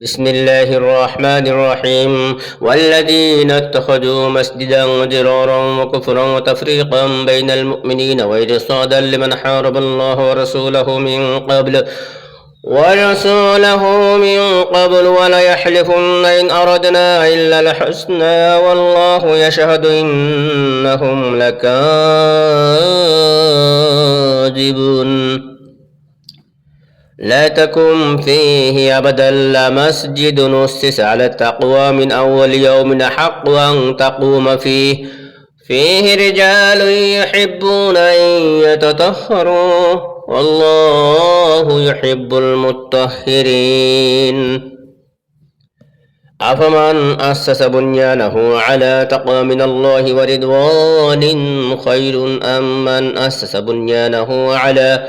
بسم الله الرحمن الرحيم والذين اتخذوا مسجدا ضرارا وكفرا وتفريقا بين المؤمنين وإرصادا لمن حارب الله ورسوله من قبل وليحلفن إن أردنا إلا الحسنى والله يشهد إنهم لكاذبون لا تكن فيه أبدا لمسجد أسس على التقوى من أول يوم أحق أن تقوم فيه رجال يحبون أن يتطهروا والله يحب المطهرين أفمن أسس بنيانه على تقوى من الله ورضوان خير أم من أسس بنيانه على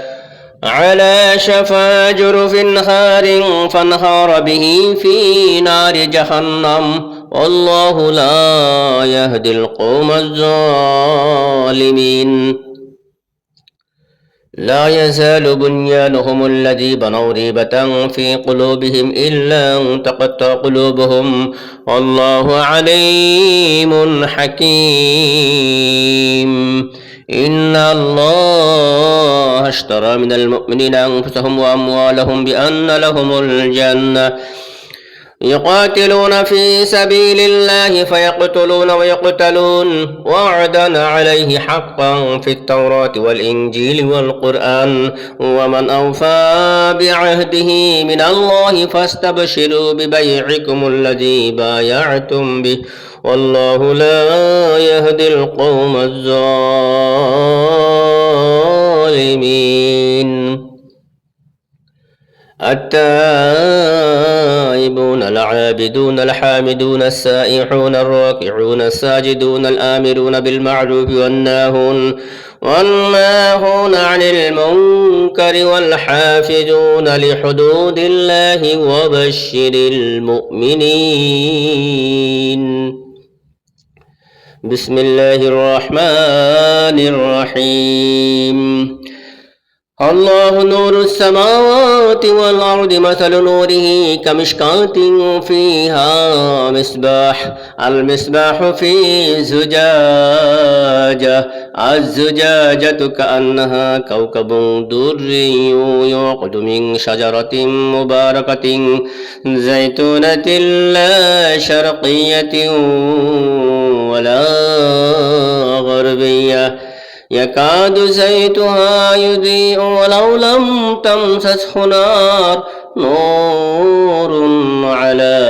شفا جرف نهار فانهار به في نار جهنم والله لا يهدي القوم الظالمين لا يزال بنيانهم الذي بنوا ريبة في قلوبهم إلا أن تقطع قلوبهم والله عليم حكيم إن الله اشترى من المؤمنين أنفسهم وأموالهم بأن لهم الجنة يقاتلون في سبيل الله فيقتلون ويقتلون وعدا عليه حقا في التوراة والإنجيل والقرآن ومن أوفى بعهده من الله فاستبشروا ببيعكم الذي بايعتم به والله لا يهدي القوم الظالمين التائبون العابدون الحامدون السائحون الراكعون الساجدون الآمرون بالمعروف والناهون عن المنكر والحافظون لحدود الله وبشر المؤمنين بسم الله الرحمن الرحيم الله نور السماوات والأرض مثل نوره كمشكاة فيها مصباح المصباح في زجاجة الزجاجة كأنها كوكب دري يوقد من شجرة مباركة زيتونة لا شرقية ولا غربية يكاد زيتها يضيء ولو لم تمسسه نار نور على